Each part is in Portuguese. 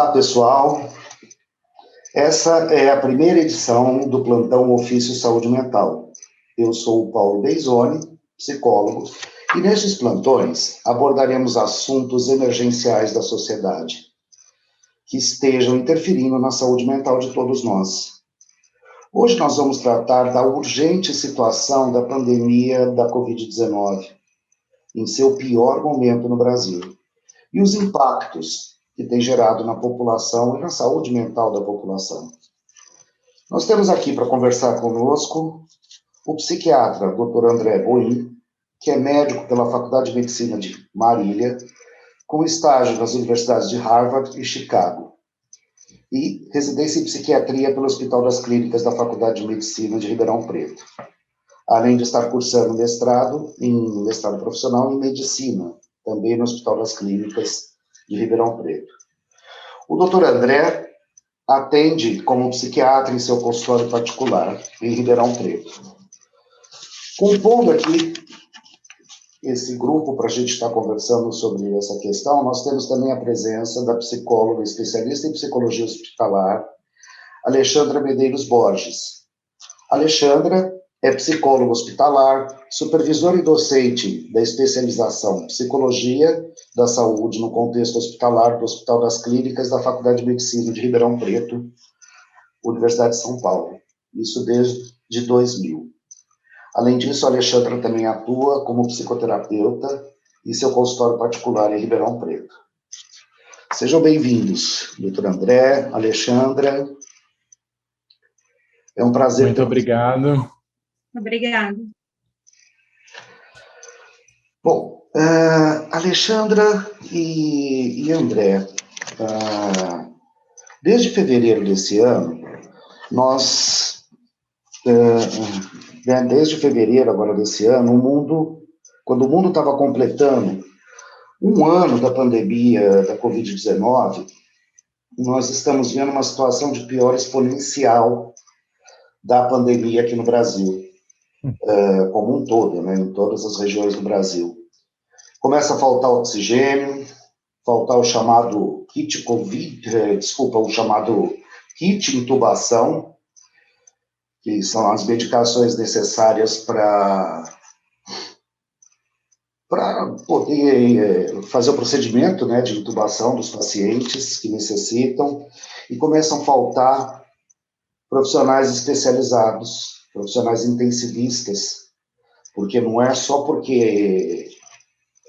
Olá, pessoal. Essa é a primeira edição do Plantão Ofício Saúde Mental. Eu sou o Paulo Beizoni, psicólogo, e nestes plantões abordaremos assuntos emergenciais da sociedade que estejam interferindo na saúde mental de todos nós. Hoje nós vamos tratar da urgente situação da pandemia da Covid-19, em seu pior momento no Brasil, e os impactos que tem gerado na população e na saúde mental da população. Nós temos aqui para conversar conosco o psiquiatra Dr. André Boim, que é médico pela Faculdade de Medicina de Marília, com estágio nas universidades de Harvard e Chicago, e residência em psiquiatria pelo Hospital das Clínicas da Faculdade de Medicina de Ribeirão Preto, além de estar cursando mestrado profissional em medicina, também no Hospital das Clínicas de Ribeirão Preto. O Dr. André atende como psiquiatra em seu consultório particular em Ribeirão Preto. Compondo aqui esse grupo para a gente estar conversando sobre essa questão, nós temos também a presença da psicóloga especialista em psicologia hospitalar, Alexandra Medeiros Borges. Alexandra é psicóloga hospitalar, supervisora e docente da especialização Psicologia da Saúde no contexto hospitalar do Hospital das Clínicas da Faculdade de Medicina de Ribeirão Preto, Universidade de São Paulo. Isso desde 2000. Além disso, a Alexandra também atua como psicoterapeuta em seu consultório particular em Ribeirão Preto. Sejam bem-vindos, doutor André, Alexandra. É um prazer. Muito obrigado. Obrigada. Bom, Alexandra e André, desde fevereiro desse ano, desde fevereiro agora desse ano, quando o mundo estava completando um ano da pandemia da Covid-19, nós estamos vendo uma situação de pior exponencial da pandemia aqui no Brasil. Como um todo, né, em todas as regiões do Brasil. Começa a faltar oxigênio, faltar o chamado kit intubação, que são as medicações necessárias para poder fazer o procedimento, né, de intubação dos pacientes que necessitam, e começam a faltar profissionais especializados, profissionais intensivistas, porque não é só porque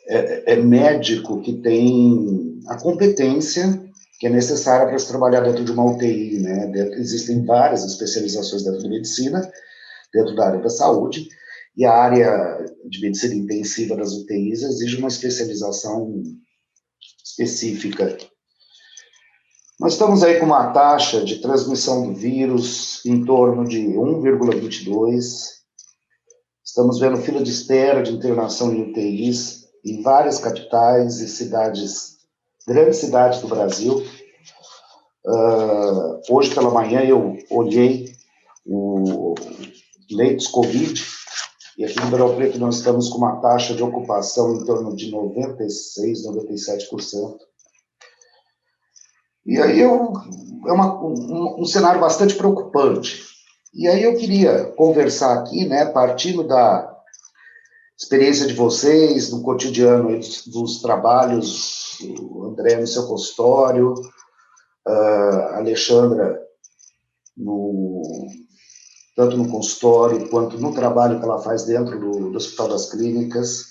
é médico que tem a competência que é necessária para se trabalhar dentro de uma UTI, né? Existem várias especializações dentro da medicina, dentro da área da saúde, e a área de medicina intensiva das UTIs exige uma especialização específica. Nós estamos aí com uma taxa de transmissão do vírus em torno de 1,22. Estamos vendo fila de espera de internação em UTIs em várias capitais e grandes cidades do Brasil. Hoje pela manhã eu olhei o leitos Covid, e aqui no Ribeirão Preto nós estamos com uma taxa de ocupação em torno de 96%, 97%. E aí é um cenário bastante preocupante. E aí eu queria conversar aqui, né, partindo da experiência de vocês, no cotidiano dos trabalhos, o André no seu consultório, a Alexandra tanto no consultório quanto no trabalho que ela faz dentro do Hospital das Clínicas.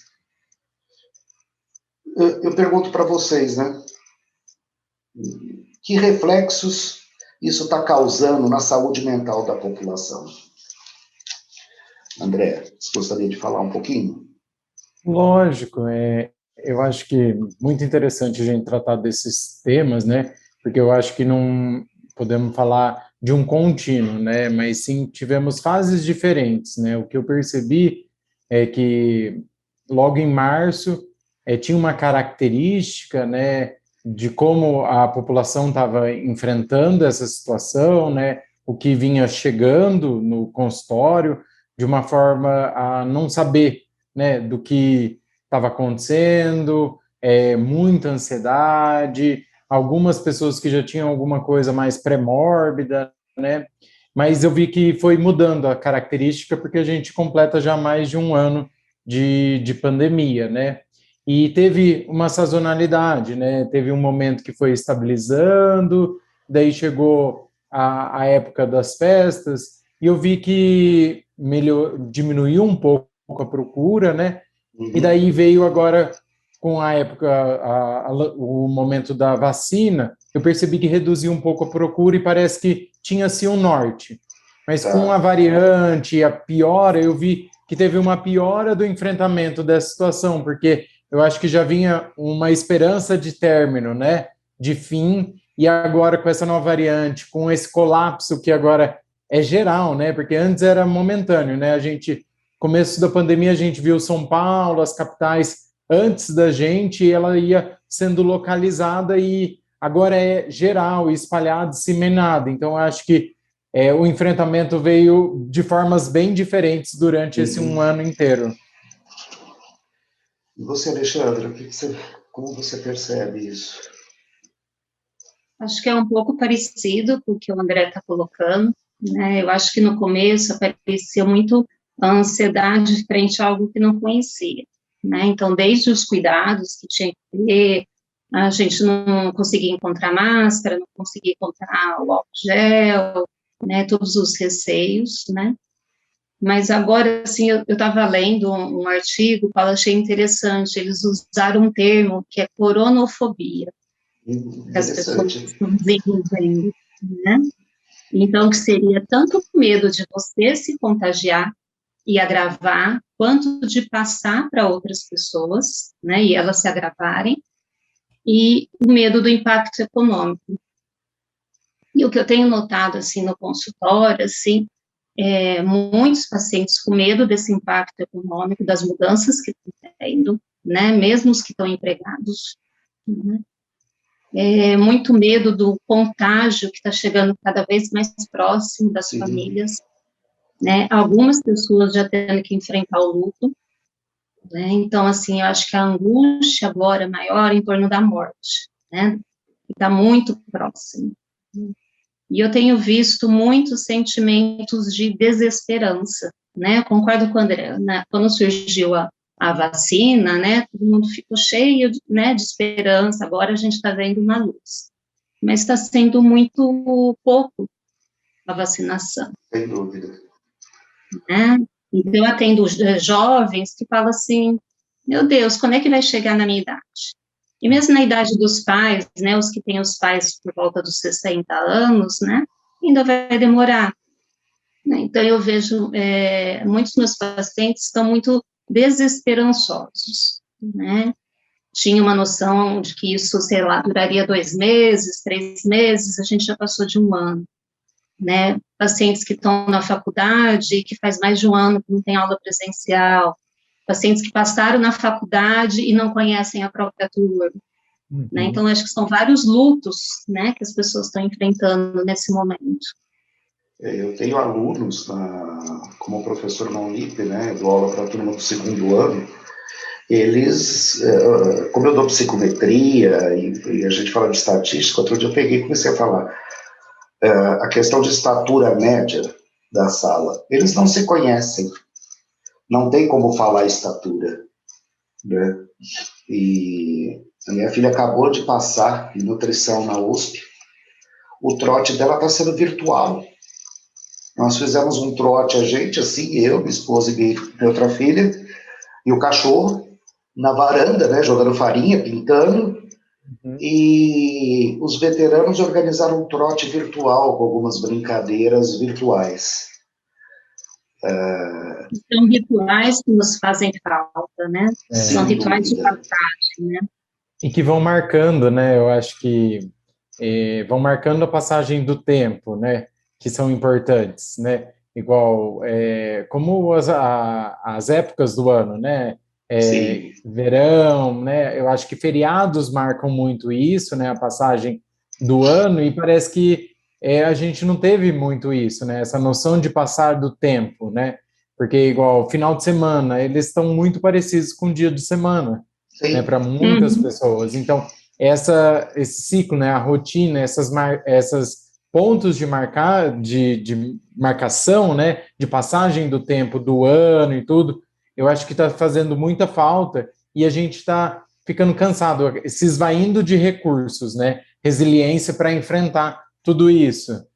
Eu pergunto para vocês, né? Que reflexos isso está causando na saúde mental da população? André, você gostaria de falar um pouquinho? Lógico, eu acho que é muito interessante a gente tratar desses temas, né? Porque eu acho que não podemos falar de um contínuo, né? Mas sim tivemos fases diferentes, né? O que eu percebi é que logo em março tinha uma característica, né, de como a população estava enfrentando essa situação, né, o que vinha chegando no consultório, de uma forma a não saber, né, do que estava acontecendo, muita ansiedade, algumas pessoas que já tinham alguma coisa mais pré-mórbida, né? Mas eu vi que foi mudando a característica porque a gente completa já mais de um ano de pandemia, né? E teve uma sazonalidade, né? Teve um momento que foi estabilizando, daí chegou a época das festas, e eu vi que diminuiu um pouco a procura, né? E Uhum. daí veio agora, com a época, o momento da vacina, eu percebi que reduziu um pouco a procura e parece que tinha-se um norte. Mas com a Tá. variante, a piora, eu vi que teve uma piora do enfrentamento dessa situação, porque eu acho que já vinha uma esperança de término, né? De fim, e agora com essa nova variante, com esse colapso que agora é geral, né? Porque antes era momentâneo, né? Começo da pandemia, a gente viu São Paulo, as capitais antes da gente, ela ia sendo localizada e agora é geral, espalhado, disseminado. Então, eu acho que o enfrentamento veio de formas bem diferentes durante esse Uhum. um ano inteiro. E você, Alexandre, como você percebe isso? Acho que é um pouco parecido com o que o André está colocando, né? Eu acho que no começo aparecia muito a ansiedade frente a algo que não conhecia, né? Então, desde os cuidados que tinha que ter, a gente não conseguia encontrar máscara, não conseguia encontrar o álcool gel, né? Todos os receios, né? Mas agora, assim, eu estava lendo um artigo que eu achei interessante, eles usaram um termo que é coronofobia, que as pessoas Interessante. estão desenvolvendo, né? Então, que seria tanto o medo de você se contagiar e agravar, quanto de passar para outras pessoas, né, e elas se agravarem, e o medo do impacto econômico. E o que eu tenho notado, assim, no consultório, assim, muitos pacientes com medo desse impacto econômico, das mudanças que estão tendo, né, mesmo os que estão empregados, né, muito medo do contágio que está chegando cada vez mais próximo das Sim. famílias, né, algumas pessoas já tendo que enfrentar o luto, né, então, assim, eu acho que a angústia agora é maior em torno da morte, né, que está muito próximo. E eu tenho visto muitos sentimentos de desesperança, né, concordo com o André, né, quando surgiu a vacina, né, todo mundo ficou cheio, né, de esperança, agora a gente está vendo uma luz, mas está sendo muito pouco a vacinação. Sem dúvida. Né? Então, eu atendo jovens que falam assim, meu Deus, quando é que vai chegar na minha idade? E mesmo na idade dos pais, né, os que têm os pais por volta dos 60 anos, né, ainda vai demorar. Né? Então, eu vejo, muitos meus pacientes estão muito desesperançosos, né, tinha uma noção de que isso, sei lá, duraria 2 meses, 3 meses, a gente já passou de um ano, né, pacientes que estão na faculdade, que faz mais de um ano que não tem aula presencial, pacientes que passaram na faculdade e não conhecem a própria turma, né, então acho que são vários lutos, né, que as pessoas estão enfrentando nesse momento. Eu tenho alunos, como professor na Unip, né, eu dou aula para a turma do segundo ano, eles, como eu dou psicometria e a gente fala de estatística, outro dia eu peguei e comecei a falar a questão de estatura média da sala. Eles não se conhecem, não tem como falar estatura, né? E a minha filha acabou de passar em nutrição na USP, o trote dela está sendo virtual. Nós fizemos um trote, a gente, assim, eu, minha esposa e minha outra filha, e o cachorro, na varanda, né, jogando farinha, pintando, e os veteranos organizaram um trote virtual com algumas brincadeiras virtuais. São rituais que nos fazem falta, né? São rituais de passagem, né? E que vão marcando, né? Eu acho que vão marcando a passagem do tempo, né? Que são importantes, né? Igual, como as épocas do ano, né? Verão, né? Eu acho que feriados marcam muito isso, né? A passagem do ano, e parece que a gente não teve muito isso, né? Essa noção de passar do tempo, né? Porque, igual, final de semana, eles estão muito parecidos com o dia de semana, né? Para muitas pessoas. Então, esse ciclo, né, a rotina, essas pontos de marcação, né, de passagem do tempo, do ano e tudo, eu acho que está fazendo muita falta e a gente está ficando cansado, se esvaindo de recursos, né, resiliência para enfrentar tudo isso.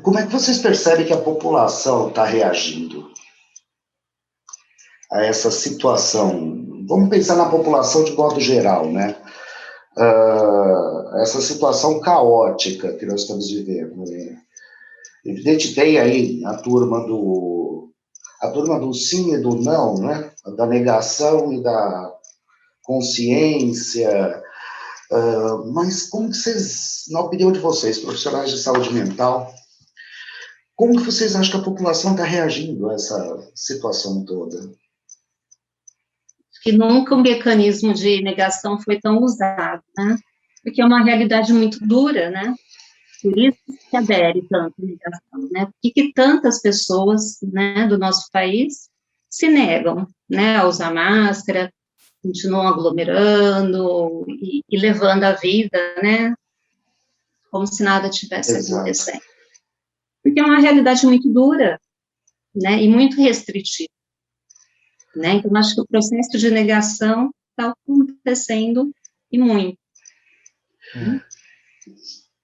Como é que vocês percebem que a população está reagindo a essa situação? Vamos pensar na população de modo geral, né? Essa situação caótica que nós estamos vivendo. Né? Evidente, tem aí a turma do sim e do não, né? Da negação e da consciência. Mas como que vocês, na opinião de vocês, profissionais de saúde mental, como que vocês acham que a população está reagindo a essa situação toda? Que nunca um mecanismo de negação foi tão usado, né? Porque é uma realidade muito dura, né? Por isso que adere tanto à negação, né? Por que tantas pessoas, né, do nosso país se negam, né, a usar máscara, continuam aglomerando e levando a vida, né, como se nada tivesse acontecendo. Porque é uma realidade muito dura, né, e muito restritiva. Né? Então, acho que o processo de negação está acontecendo e muito.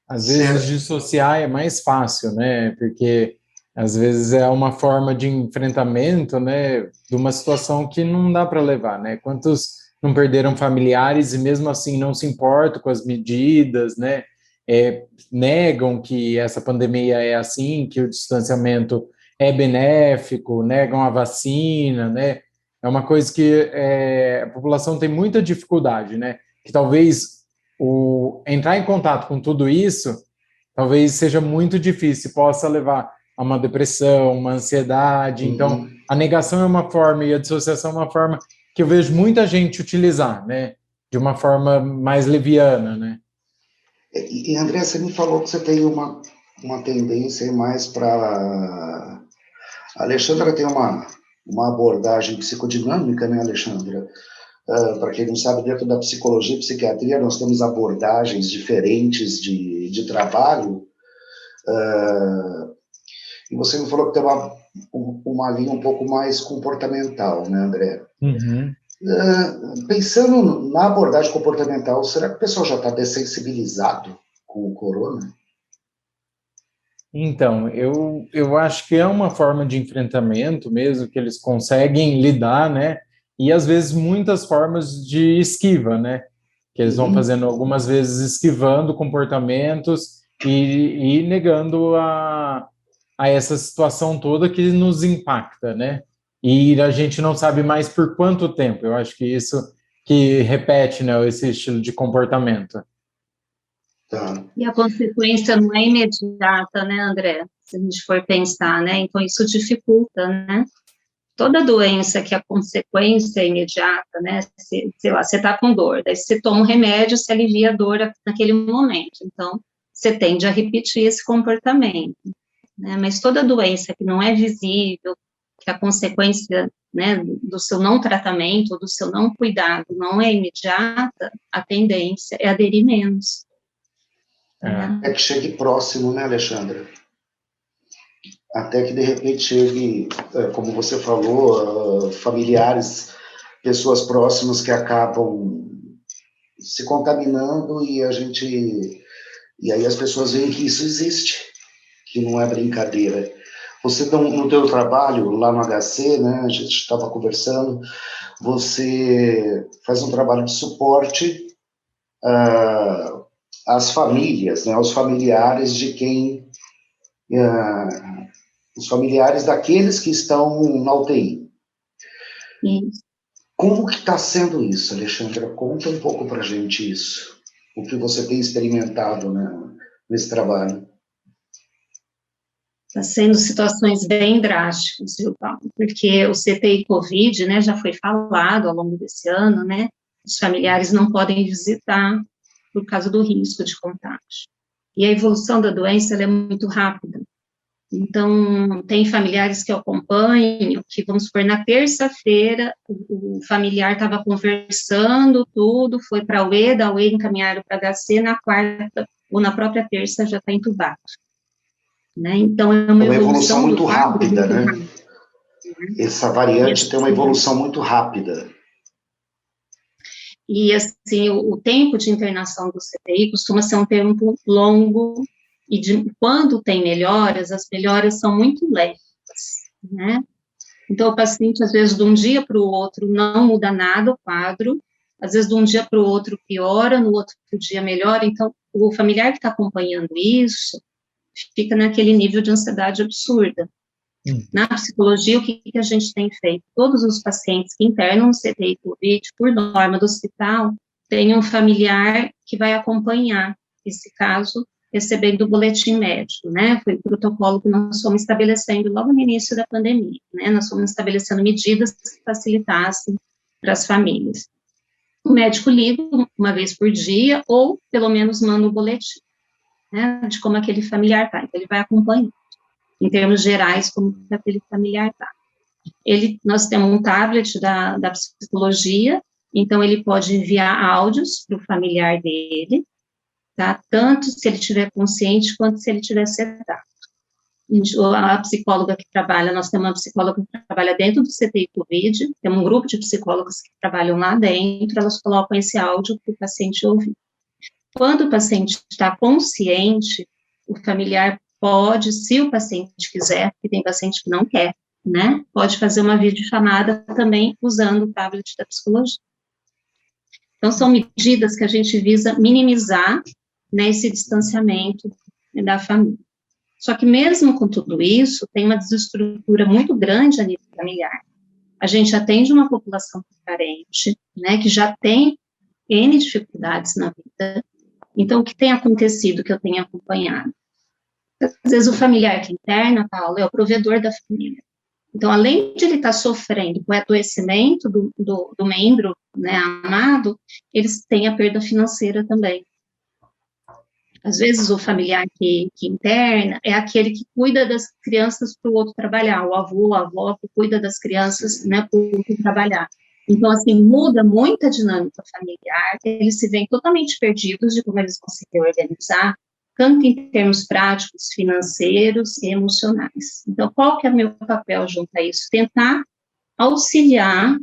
Às vezes dissociar é mais fácil, né? Porque às vezes é uma forma de enfrentamento, né, de uma situação que não dá para levar, né? Quantos não perderam familiares e mesmo assim não se importam com as medidas, né? Negam que essa pandemia é assim, que o distanciamento é benéfico, negam a vacina, né? É uma coisa que a população tem muita dificuldade, né? Que talvez entrar em contato com tudo isso talvez seja muito difícil, possa levar a uma depressão, uma ansiedade. Uhum. Então, a negação é uma forma e a dissociação é uma forma que eu vejo muita gente utilizar, né? De uma forma mais leviana, né? E André, você me falou que você tem uma tendência mais para... A Alexandra tem uma abordagem psicodinâmica, né, Alexandra? Para quem não sabe, dentro da psicologia e psiquiatria, nós temos abordagens diferentes de trabalho. E você me falou que tem uma linha um pouco mais comportamental, né, André? Uhum. Pensando na abordagem comportamental, será que o pessoal já está dessensibilizado com o corona? Então, eu acho que é uma forma de enfrentamento mesmo, que eles conseguem lidar, né? E às vezes muitas formas de esquiva, né? Que eles vão fazendo algumas vezes esquivando comportamentos e negando a essa situação toda que nos impacta, né? E a gente não sabe mais por quanto tempo. Eu acho que isso que repete, né, esse estilo de comportamento. Tá. E a consequência não é imediata, né, André? Se a gente for pensar, né? Então, isso dificulta, né? Toda doença que a consequência é imediata, né? Sei lá, você está com dor, daí você toma um remédio, você alivia a dor naquele momento. Então, você tende a repetir esse comportamento, né? Mas toda doença que não é visível, que a consequência, né, do seu não tratamento, do seu não cuidado não é imediata, a tendência é aderir menos. É que chegue próximo, né, Alexandra? Até que, de repente, chegue, como você falou, familiares, pessoas próximas que acabam se contaminando e aí as pessoas veem que isso existe, que não é brincadeira. Você, no teu trabalho, lá no HC, né, a gente estava conversando, você faz um trabalho de suporte às famílias, né, aos familiares de quem... os familiares daqueles que estão na UTI. Isso. Como que está sendo isso, Alexandra? Conta um pouco para a gente isso, o que você tem experimentado, né, nesse trabalho. Está sendo situações bem drásticas, viu, Paulo? Porque o CTI Covid, né, já foi falado ao longo desse ano, né, os familiares não podem visitar por causa do risco de contágio. E a evolução da doença, ela é muito rápida. Então, tem familiares que eu acompanho, que, vamos supor, na terça-feira, o familiar estava conversando tudo, foi para a UE, da UE encaminharam para a HC, na quarta ou na própria terça já está entubado. Né? Então, é uma evolução muito rápida, muito né? rápida. Essa variante tem uma evolução muito rápida. E, assim, o tempo de internação do CTI costuma ser um tempo longo, e quando tem melhoras, as melhoras são muito leves, né? Então, o paciente, às vezes, de um dia para o outro, não muda nada o quadro, às vezes, de um dia para o outro, piora, no outro dia melhora. Então, o familiar que está acompanhando isso fica naquele nível de ansiedade absurda. Na psicologia, o que a gente tem feito? Todos os pacientes que internam no CTI Covid, por norma do hospital, tem um familiar que vai acompanhar esse caso, recebendo o boletim médico, né? Foi o protocolo que nós fomos estabelecendo logo no início da pandemia, né? Nós fomos estabelecendo medidas que facilitassem para as famílias. O médico liga uma vez por dia, ou pelo menos manda um boletim, né? De como aquele familiar está. Então, ele vai acompanhando, em termos gerais, como aquele familiar está. Nós temos um tablet da psicologia, então ele pode enviar áudios para o familiar dele, tá? Tanto se ele estiver consciente, quanto se ele estiver sedado. A psicóloga que trabalha, nós temos uma psicóloga que trabalha dentro do CTI Covid, temos um grupo de psicólogas que trabalham lá dentro, elas colocam esse áudio para o paciente ouvir. Quando o paciente está consciente, o familiar pode, se o paciente quiser, porque tem paciente que não quer, né, pode fazer uma videochamada também usando o tablet da psicologia. Então, são medidas que a gente visa minimizar, né, esse distanciamento da família. Só que mesmo com tudo isso, tem uma desestrutura muito grande a nível familiar. A gente atende uma população carente, né, que já tem N dificuldades na vida. Então, o que tem acontecido, que eu tenho acompanhado? Às vezes o familiar que interna, Paulo, é o provedor da família. Então, além de ele estar sofrendo com o adoecimento do membro, né, amado, eles têm a perda financeira também. Às vezes o familiar que interna é aquele que cuida das crianças para o outro trabalhar, o avô, a avó que cuida das crianças, né, para o outro trabalhar. Então, assim, muda muito a dinâmica familiar, eles se veem totalmente perdidos de como eles vão se reorganizar, tanto em termos práticos, financeiros e emocionais. Então, qual que é o meu papel junto a isso? Tentar auxiliar,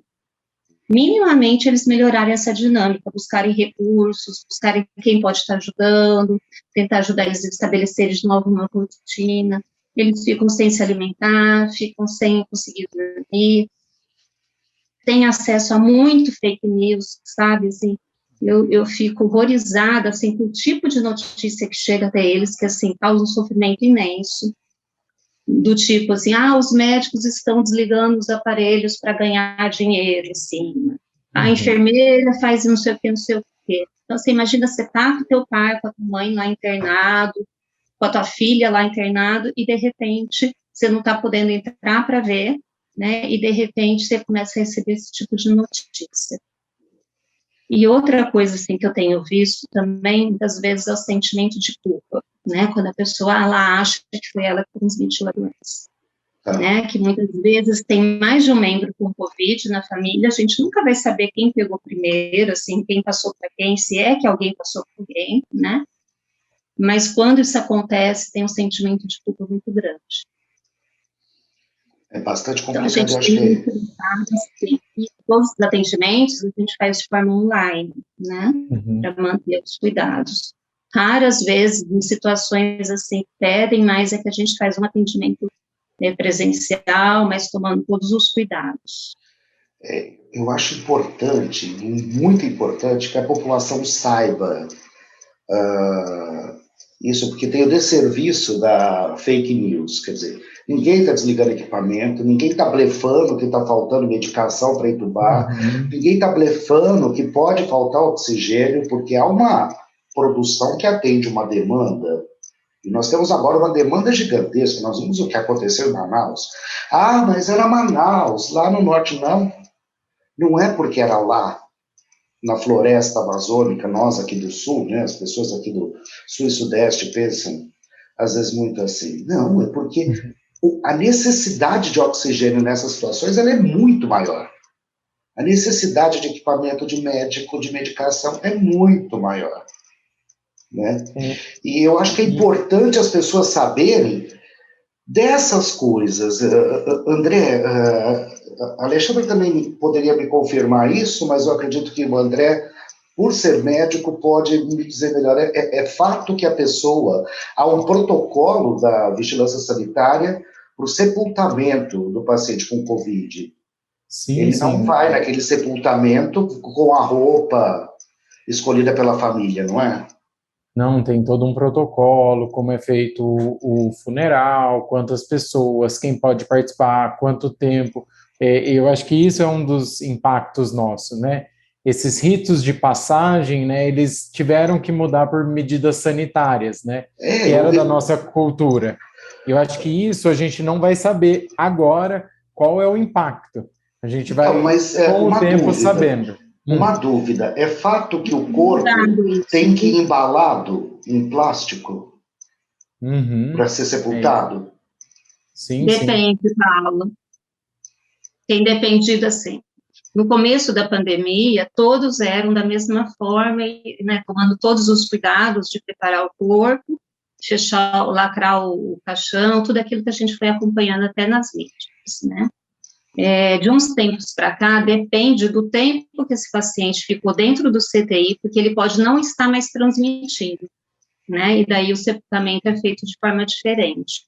minimamente, eles melhorarem essa dinâmica, buscarem recursos, buscarem quem pode estar ajudando, tentar ajudar eles a estabelecerem de novo uma rotina. Eles ficam sem se alimentar, ficam sem conseguir dormir, tem acesso a muito fake news, sabe, assim, eu fico horrorizada, assim, com o tipo de notícia que chega até eles, que, assim, causa um sofrimento imenso, do tipo, assim, os médicos estão desligando os aparelhos para ganhar dinheiro em cima, a enfermeira faz não sei o que, não sei o que. Então, você imagina, você tá com o teu pai, com a tua mãe lá internado, com a tua filha lá internado, e, de repente, você não está podendo entrar para ver, né, e de repente você começa a receber esse tipo de notícia. E outra coisa, assim, que eu tenho visto também, muitas vezes, é o sentimento de culpa, né, quando a pessoa, ela acha que foi ela que transmitiu a doença, né, que muitas vezes tem mais de um membro com Covid na família, a gente nunca vai saber quem pegou primeiro, assim, quem passou para quem, se é que alguém passou para alguém, né, mas quando isso acontece, tem um sentimento de culpa muito grande. É bastante complicado, então, a gente eu acho que... Assim, e todos os atendimentos a gente faz de forma online, né, para manter os cuidados. Raras vezes, em situações assim, pedem mais, é que a gente faz um atendimento presencial, mas tomando todos os cuidados. Eu acho importante, muito importante, que a população saiba isso, porque tem o desserviço da fake news, quer dizer, ninguém está desligando equipamento, ninguém está blefando que está faltando medicação para entubar, ninguém está blefando que pode faltar oxigênio, porque há uma produção que atende uma demanda, e nós temos agora uma demanda gigantesca. Nós vimos o que aconteceu em Manaus. Mas era Manaus, lá no norte. Não é porque era lá, na floresta amazônica, nós aqui do sul, né, as pessoas aqui do sul e sudeste pensam, às vezes, muito assim. Não, é porque a necessidade de oxigênio nessas situações ela é muito maior. A necessidade de equipamento de médico, de medicação, é muito maior. Né? E eu acho que é importante as pessoas saberem dessas coisas. André, Alexandre também poderia me confirmar isso, mas eu acredito que o André, por ser médico, pode me dizer melhor. É fato que a pessoa, há um protocolo da vigilância sanitária para o sepultamento do paciente com Covid. Sim, Ele sim. não vai naquele sepultamento com a roupa escolhida pela família, não é? Não, tem todo um protocolo, como é feito o funeral, quantas pessoas, quem pode participar, quanto tempo. Eu acho que isso é um dos impactos nossos, né? Esses ritos de passagem, né, eles tiveram que mudar por medidas sanitárias, né? Que era da nossa cultura. Eu acho que isso a gente não vai saber agora qual é o impacto. A gente vai, com o tempo, sabendo. Uma dúvida, é fato que o corpo tem que ir embalado em plástico para ser sepultado? Sim, depende, sim. Paulo. Tem dependido assim. No começo da pandemia, todos eram da mesma forma, né, tomando todos os cuidados de preparar o corpo, fechar, lacrar o caixão, tudo aquilo que a gente foi acompanhando até nas mídias, né? De uns tempos para cá, depende do tempo que esse paciente ficou dentro do CTI, porque ele pode não estar mais transmitindo, né? E daí o sepultamento é feito de forma diferente,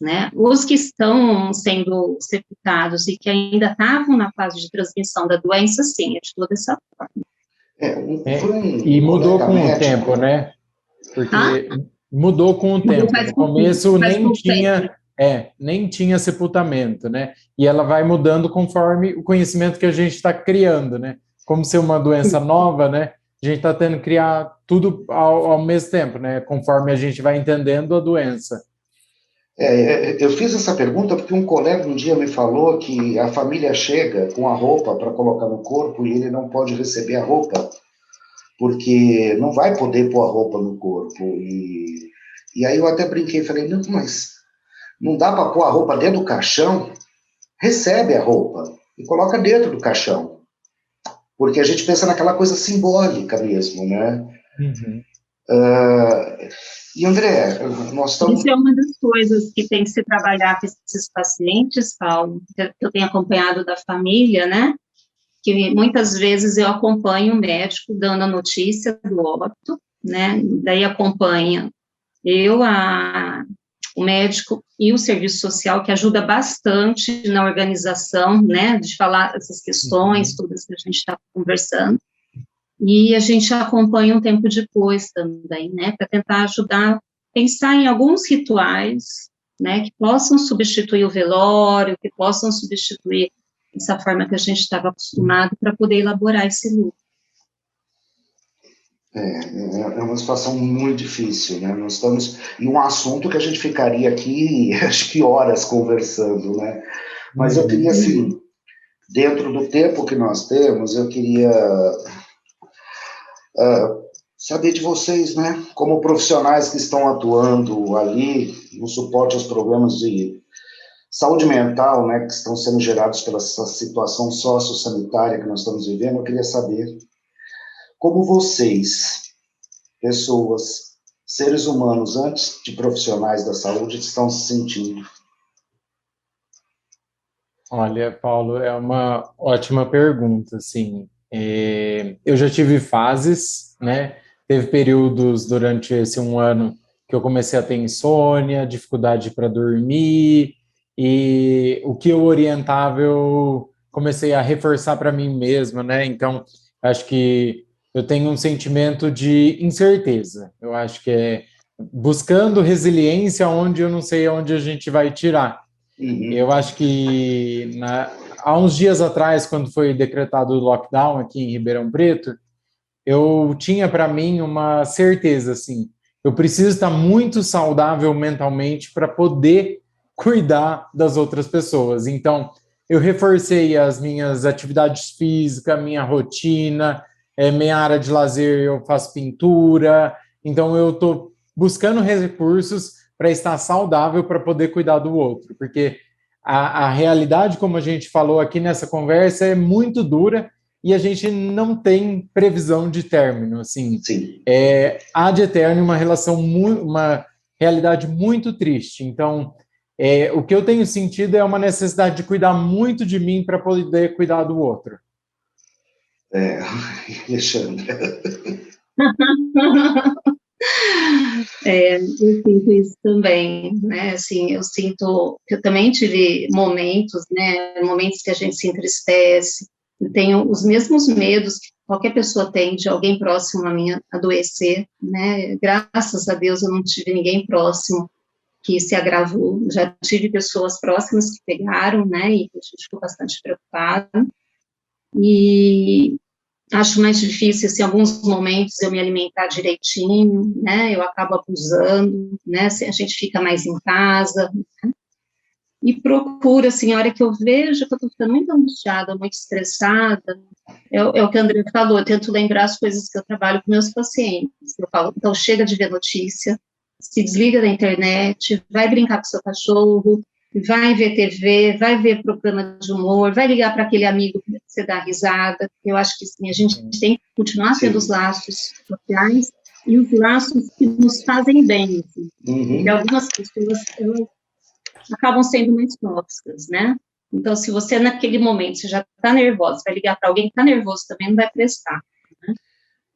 né? Os que estão sendo sepultados e que ainda estavam na fase de transmissão da doença, sim, é de toda essa forma. E mudou com o tempo, né? Porque mudou com o tempo. No começo nem tinha sepultamento, né? E ela vai mudando conforme o conhecimento que a gente está criando, né? Como ser uma doença nova, né? A gente está tendo que criar tudo ao mesmo tempo, né? Conforme a gente vai entendendo a doença. Eu fiz essa pergunta porque um colega um dia me falou que a família chega com a roupa para colocar no corpo e ele não pode receber a roupa porque não vai poder pôr a roupa no corpo. E aí eu até brinquei e falei, não, mas não dá para pôr a roupa dentro do caixão? Recebe a roupa e coloca dentro do caixão. Porque a gente pensa naquela coisa simbólica mesmo, né? Uhum. E André, nós estamos... Isso é uma das coisas que tem que se trabalhar com esses pacientes, Paulo, que eu tenho acompanhado da família, né? Que muitas vezes eu acompanho o médico dando a notícia do óbito, né? Daí acompanha o médico e o serviço social, que ajuda bastante na organização, né? De falar essas questões, todas que a gente está conversando. E a gente acompanha um tempo depois também, né? Para tentar ajudar, pensar em alguns rituais, né? Que possam substituir o velório, que possam substituir essa forma que a gente estava acostumado para poder elaborar esse luto. É uma situação muito difícil, né? Nós estamos em um assunto que a gente ficaria aqui, acho que horas conversando, né? Mas eu queria, assim, dentro do tempo que nós temos, eu queria saber de vocês, né? Como profissionais que estão atuando ali no suporte aos problemas de saúde mental, né, que estão sendo gerados pela essa situação sociossanitária que nós estamos vivendo, eu queria saber como vocês, pessoas, seres humanos, antes de profissionais da saúde, estão se sentindo. Olha, Paulo, é uma ótima pergunta, assim. Eu já tive fases, né? Teve períodos durante esse um ano que eu comecei a ter insônia, dificuldade para dormir, e o que eu orientava eu comecei a reforçar para mim mesmo, né? Então, acho que eu tenho um sentimento de incerteza. Eu acho que é buscando resiliência onde eu não sei onde a gente vai tirar. Eu acho que há uns dias atrás, quando foi decretado o lockdown aqui em Ribeirão Preto, eu tinha para mim uma certeza, assim, eu preciso estar muito saudável mentalmente para poder cuidar das outras pessoas. Então, eu reforcei as minhas atividades físicas, minha rotina, minha área de lazer, eu faço pintura, então eu estou buscando recursos para estar saudável para poder cuidar do outro, porque a realidade, como a gente falou aqui nessa conversa, é muito dura e a gente não tem previsão de término, assim. Sim. Ad eterno, uma relação, uma realidade muito triste. Então, o que eu tenho sentido é uma necessidade de cuidar muito de mim para poder cuidar do outro. Alexandre. Eu sinto isso também, né, assim, eu sinto que eu também tive momentos, né, momentos que a gente se entristece, eu tenho os mesmos medos que qualquer pessoa tem de alguém próximo a mim adoecer, né, graças a Deus eu não tive ninguém próximo que se agravou, já tive pessoas próximas que pegaram, né, e a gente ficou bastante preocupado, e acho mais difícil, assim, em alguns momentos eu me alimentar direitinho, né, eu acabo abusando, né, a gente fica mais em casa, né, e procuro, assim, a hora que eu vejo que eu estou ficando muito angustiada, muito estressada, é o que a André falou, eu tento lembrar as coisas que eu trabalho com meus pacientes, eu falo, então chega de ver notícia, se desliga da internet, vai brincar com seu cachorro, vai ver TV, vai ver programa de humor, vai ligar para aquele amigo que você dá risada. Eu acho que sim, a gente tem que continuar tendo os laços sociais e os laços que nos fazem bem. Assim. Porque algumas pessoas acabam sendo mais tóxicas, né? Então, se você naquele momento você já está nervosa, vai ligar para alguém que está nervoso também, não vai prestar. Né?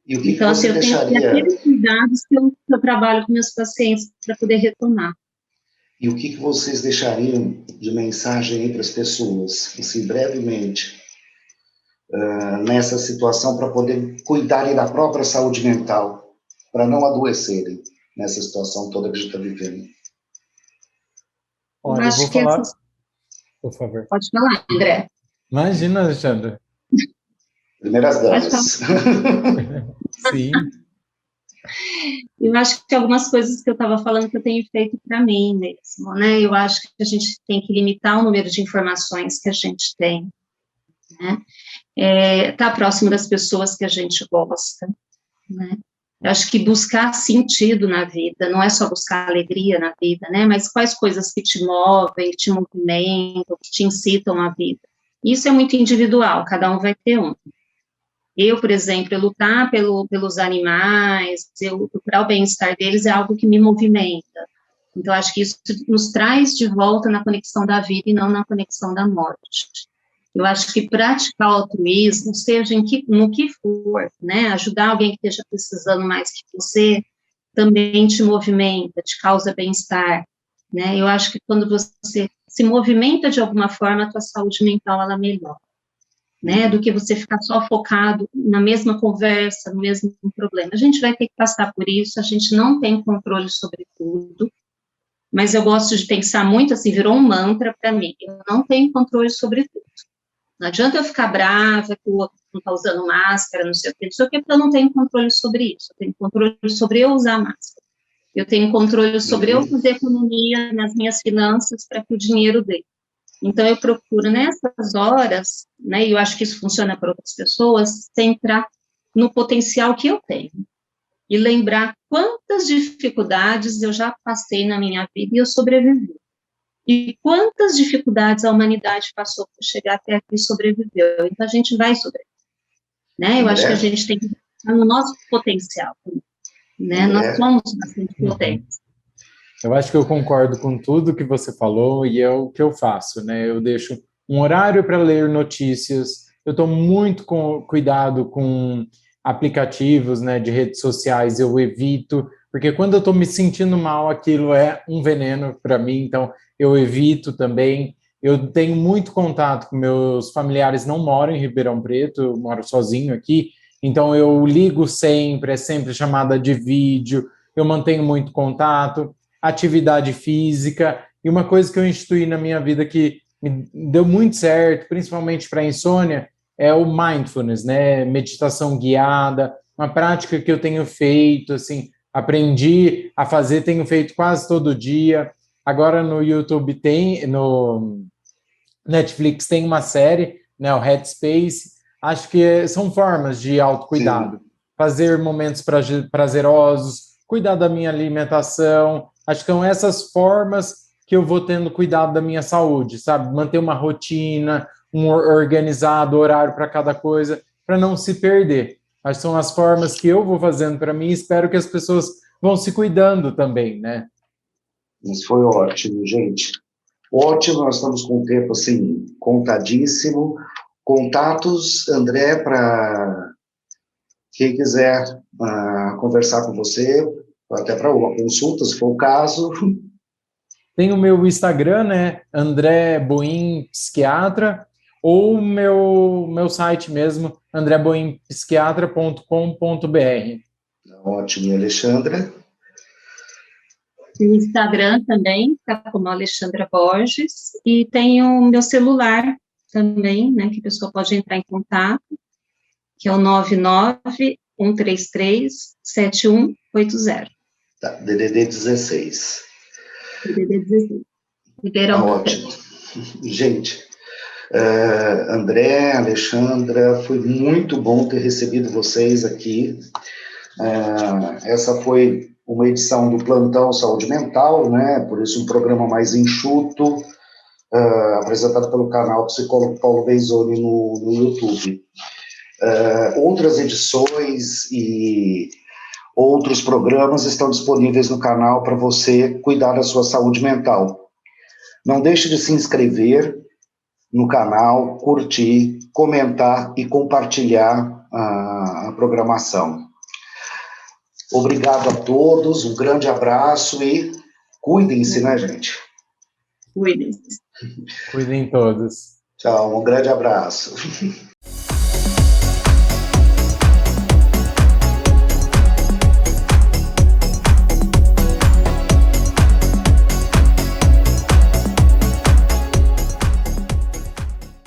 E o que então, você assim, eu tenho aqueles cuidados que eu trabalho com meus pacientes para poder retomar. E o que vocês deixariam de mensagem aí para as pessoas, assim, brevemente, nessa situação para poder cuidarem da própria saúde mental, para não adoecerem nessa situação toda que a gente está vivendo? Olha, eu vou falar... Por favor. Pode falar, André. Imagina, Alexandre. Primeiras damas. Sim. Eu acho que algumas coisas que eu estava falando que eu tenho feito para mim mesmo, né? Eu acho que a gente tem que limitar o número de informações que a gente tem, né? Tá próximo das pessoas que a gente gosta, né? Eu acho que buscar sentido na vida, não é só buscar alegria na vida, né? Mas quais coisas que te movem, que te movimentam, que te incitam à vida. Isso é muito individual, cada um vai ter um. Eu, por exemplo, lutar pelos animais, eu procurar o bem-estar deles é algo que me movimenta. Então, acho que isso nos traz de volta na conexão da vida e não na conexão da morte. Eu acho que praticar o altruísmo, seja no que for, né, ajudar alguém que esteja precisando mais que você, também te movimenta, te causa bem-estar, né, eu acho que quando você se movimenta de alguma forma, a tua saúde mental, ela melhora, né, do que você ficar só focado na mesma conversa, no mesmo problema. A gente vai ter que passar por isso, a gente não tem controle sobre tudo, mas eu gosto de pensar muito assim, virou um mantra para mim, eu não tenho controle sobre tudo. Não adianta eu ficar brava que o outro não está usando máscara, não sei o que, porque eu não tenho controle sobre isso. Eu tenho controle sobre eu usar máscara. Eu tenho controle sobre eu fazer economia nas minhas finanças para que o dinheiro dê. Então, eu procuro nessas horas, né, e eu acho que isso funciona para outras pessoas, centrar no potencial que eu tenho. E lembrar quantas dificuldades eu já passei na minha vida e eu sobrevivi. E quantas dificuldades a humanidade passou para chegar até aqui e sobreviveu. Então, a gente vai sobreviver. Né? Eu acho que a gente tem que estar no nosso potencial. Né? Nós somos bastante potentes. Eu acho que eu concordo com tudo que você falou e é o que eu faço. Né? Eu deixo um horário para ler notícias, eu estou muito cuidado com aplicativos, né, de redes sociais, eu evito, porque quando eu estou me sentindo mal, aquilo é um veneno para mim, então eu evito também. Eu tenho muito contato com meus familiares, não moro em Ribeirão Preto, eu moro sozinho aqui, então eu ligo sempre, é sempre chamada de vídeo, eu mantenho muito contato, atividade física, e uma coisa que eu instituí na minha vida que me deu muito certo, principalmente para a insônia, é o mindfulness, né? Meditação guiada, uma prática que eu tenho feito, assim, aprendi a fazer, tenho feito quase todo dia. Agora no YouTube tem, no Netflix tem uma série, né, o Headspace. Acho que são formas de autocuidado. Sim. Fazer momentos prazerosos, cuidar da minha alimentação, Acho que são essas formas que eu vou tendo cuidado da minha saúde, sabe? Manter uma rotina, organizado, horário para cada coisa, para não se perder. Acho que são as formas que eu vou fazendo para mim e espero que as pessoas vão se cuidando também, né? Isso foi ótimo, gente. Ótimo, nós estamos com o tempo, assim, contadíssimo. Contatos, André, para quem quiser conversar com você, até para uma consulta, se for o caso. Tem o meu Instagram, né? André Boim Psiquiatra, ou o meu site mesmo, andreboimpsiquiatra.com.br. Ótimo, e Alexandra? No Instagram também, tá como Alexandra Borges, e tem o meu celular também, né, que a pessoa pode entrar em contato, que é o 99-133-7180. Tá, DDD 16. DDD 16. Ribeirão Preto. Ótimo. Gente, André, Alexandra, foi muito bom ter recebido vocês aqui. Essa foi uma edição do Plantão Saúde Mental, né? Por isso um programa mais enxuto, apresentado pelo canal Psicólogo Paulo Beizoni no YouTube. Outras edições e outros programas estão disponíveis no canal para você cuidar da sua saúde mental. Não deixe de se inscrever no canal, curtir, comentar e compartilhar a programação. Obrigado a todos, um grande abraço e cuidem-se, né, gente? Cuidem-se. Cuidem todos. Tchau, um grande abraço.